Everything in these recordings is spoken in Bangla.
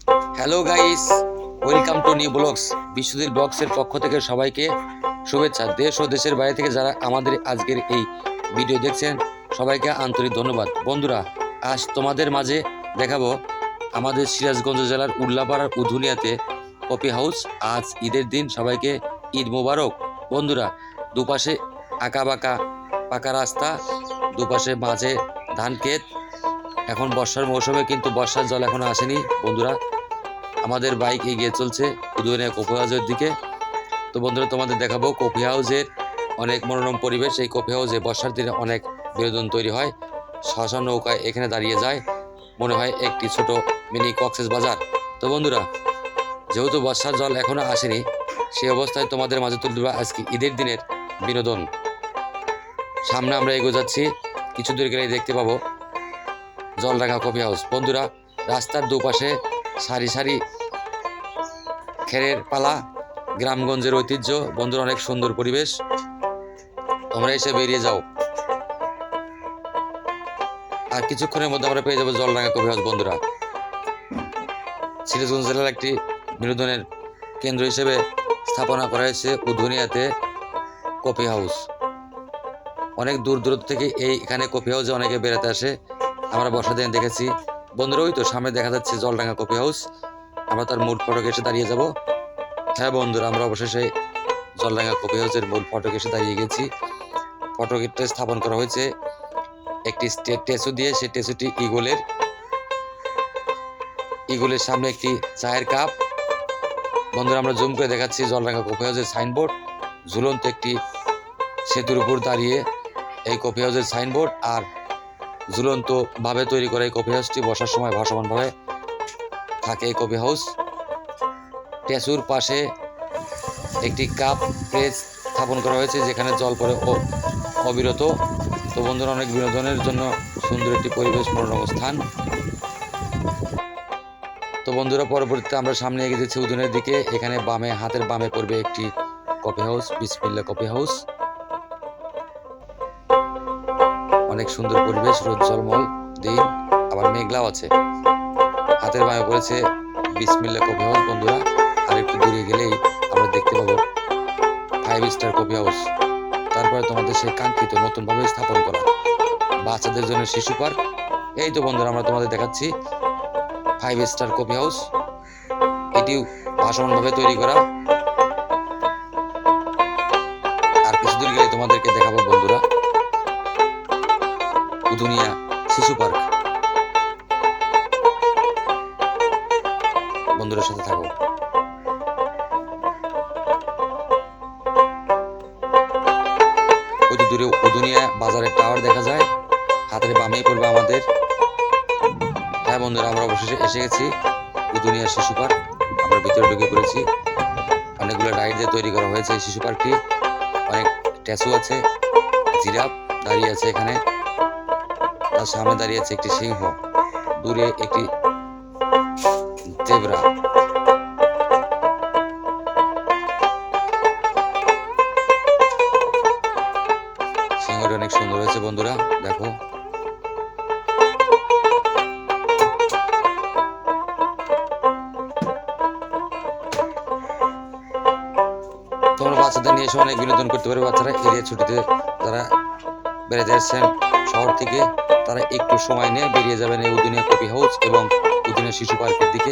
Hello guys, welcome to new blogs. Biswajit ব্লগসের পক্ষ থেকে সবাইকে শুভেচ্ছা। দেশ ও দেশের বাইরে থেকে যারা আমাদের আজকের এই ভিডিও দেখছেন সবাইকে আন্তরিক ধন্যবাদ। বন্ধুরা, আজ তোমাদের মাঝে দেখাবো আমাদের সিরাজগঞ্জ জেলার উল্লাপাড়ার উধুনিয়াতে কফি হাউস। আজ ঈদের দিন, সবাইকে ঈদ মোবারক। বন্ধুরা, দুপাশে আঁকা বাঁকা পাকা রাস্তা, দুপাশে মাঝে ধান ক্ষেত। এখন বর্ষার মৌসুমে, কিন্তু বর্ষার জল এখনো আসেনি। বন্ধুরা, আমাদের বাইক এগিয়ে চলছে উদয়নিয়া কফি হাউসের দিকে। তো বন্ধুরা, তোমাদের দেখাবো কফি হাউসের অনেক মনোরম পরিবেশ। এই কফি হাউসে বর্ষার দিনে অনেক বিনোদন তৈরি হয়। শশা নৌকায় এখানে দাঁড়িয়ে যায়, মনে হয় একটি ছোট মিনি কক্সেস বাজার। তো বন্ধুরা, যেহেতু বর্ষার জল এখনো আসেনি, সেই অবস্থায় তোমাদের মাঝে তুলে দেবো আজকে ঈদের দিনের বিনোদন। সামনে আমরা এগিয়ে যাচ্ছি, কিছু দূর গেলেই দেখতে পাবো জলরাঙা কফি হাউস। বন্ধুরা, রাস্তার দুপাশে সারি সারি খেরের পালা, গ্রামগঞ্জের ঐতিহ্য। বন্ধুরা, অনেক সুন্দর পরিবেশ। তোমরা এসে বেরিয়ে যাও, আর কিছুক্ষণের মধ্যে আমরা পেয়ে যাবো জলরাঙা কফি হাউস। বন্ধুরা, সিরাজগঞ্জ জেলার একটি বিনোদনের কেন্দ্র হিসেবে স্থাপনা করা হয়েছে উধুনিয়াতে কফি হাউস। অনেক দূর দূর থেকে এখানে কফি হাউসে অনেকে বেড়াতে আসে। আমরা বর্ষা দিনে দেখেছি। বন্ধুরা, ওই তো সামনে দেখা যাচ্ছে জলরাঙা কফি হাউস। আমরা তার মূল ফটকে এসে দাঁড়িয়ে যাব। হ্যাঁ বন্ধুরা, আমরা অবশেষে জলরাঙা কফি হাউসের মূল ফটকে এসে দাঁড়িয়ে গেছি। ফটকটা স্থাপন করা হয়েছে একটি স্ট্যাচু দিয়ে। সেই স্ট্যাচুটি ইগলের সামনে একটি চায়ের কাপ। বন্ধুরা, আমরা জুম করে দেখাচ্ছি জলরাঙা কফি হাউসের সাইনবোর্ড। ঝুলন্ত একটি সেতুর উপর দাঁড়িয়ে এই কফি হাউসের সাইনবোর্ড, আর ঝুলন্ত ভাবে তৈরি করা এই কফি হাউসটি বসার সময় ভাসমানভাবে থাকে এই কফি হাউস। স্ট্যাচুর পাশে একটি কাপ প্রেস স্থাপন করা হয়েছে, যেখানে জল পড়ে অবিরত। তো বন্ধুরা, অনেক বিনোদনের জন্য সুন্দর একটি পরিবেশ, মনোরম স্থান। তো বন্ধুরা, পরবর্তীতে আমরা সামনে এগিয়ে যাচ্ছি উদয়নের দিকে। এখানে হাতের বামে পড়বে একটি কফি হাউস, বিসমিল্লাহ কফি হাউস। অনেক সুন্দর পরিবেশ, রোদ ঝলমল দিন, আবার মেঘলাও আছে। হাতের বামে পড়েছে বিসমিল্লাহ কফি হাউস। বন্ধুরা, আর একটু দূরে গেলেই আমরা দেখতে পাবো 5 স্টার কফি হাউস। তারপরে তোমাদের সেই কাঙ্ক্ষিত নতুনভাবে স্থাপন করা বাচ্চাদের জন্য শিশু পার্ক। এই তো বন্ধুরা, আমরা তোমাদের দেখাচ্ছি 5 স্টার কফি হাউস। এটিও ভাসমানভাবে তৈরি করা। আর কিছু দূর গেলে তোমাদেরকে দেখাবো বন্ধুরা উদুনিয়া শিশু পার্ক। বন্ধুদের সাথে থাকো। ওই দূরে উদুনিয়া বাজারের টাওয়ার দেখা যায়, হাতের বামেই পড়বে আমাদের। হ্যাঁ বন্ধুরা, আমরা অবশেষে এসে গেছি উদুনিয়া শিশু পার্ক। আমরা ভিতরে ঢুকে পড়েছি। অনেকগুলো রাইড দিয়ে তৈরি করা হয়েছে এই শিশু পার্কটি। অনেক স্ট্যাচু আছে, জিরাফ দাঁড়িয়ে আছে এখানে, তার সামনে দাঁড়িয়ে আছে একটি সিংহ, দূরে একটি জেব্রা। সিংহটি অনেক সুন্দর হয়েছে। বন্ধুরা দেখো, তোমরা বাচ্চাদের নিয়ে এসে অনেক বিনোদন করতে পারবে। বাচ্চারা এরিয়া ছুটিতে যারা বেড়াতে আসছেন শহর থেকে, তারা একটু সময় নিয়ে বেরিয়ে যাবেন এই উদুনিয়া কফি হাউস এবং উদুনিয়া শিশু পার্কের দিকে।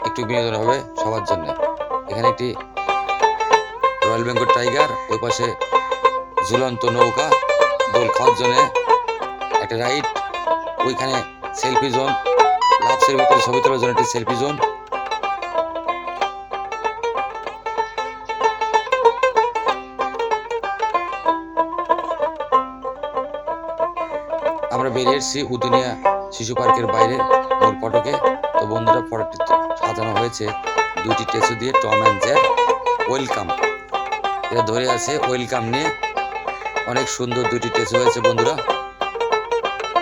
একটু বিনোদন হবে সবার জন্য। এখানে একটি রয়্যাল বেঙ্গল টাইগার, ওই পাশে ঝুলন্ত নৌকা, দোল খাওয়ার জন্য একটা রাইড, ওইখানে সেলফি জোন, লাভসের ভিতরে ছবি তোলার জন্য একটি সেলফি জোন। আমরা বেরিয়ে এসেছি উদুনিয়া শিশু পার্কের বাইরে মূল ফটকে। তো বন্ধুরা, ফটকটি সাজানো হয়েছে 2টি স্ট্যাচু দিয়ে, টম অ্যান্ড জেরি ওয়েলকাম। এটা ধরে আছে ওয়েলকাম নিয়ে। অনেক সুন্দর 2টি স্ট্যাচু হয়েছে বন্ধুরা।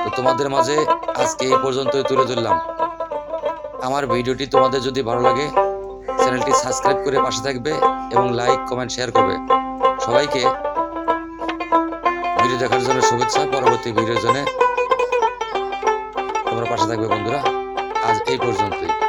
তো তোমাদের মাঝে আজকে এই পর্যন্তই তুলে ধরলাম। আমার ভিডিওটি তোমাদের যদি ভালো লাগে, চ্যানেলটি সাবস্ক্রাইব করে পাশে থাকবে এবং লাইক কমেন্ট শেয়ার করবে। সবাইকে ভিডিও দেখার জন্য শুভেচ্ছা। পরবর্তী ভিডিওর জন্য তোমরা পাশে থাকবে বন্ধুরা। আজ এই পর্যন্তই।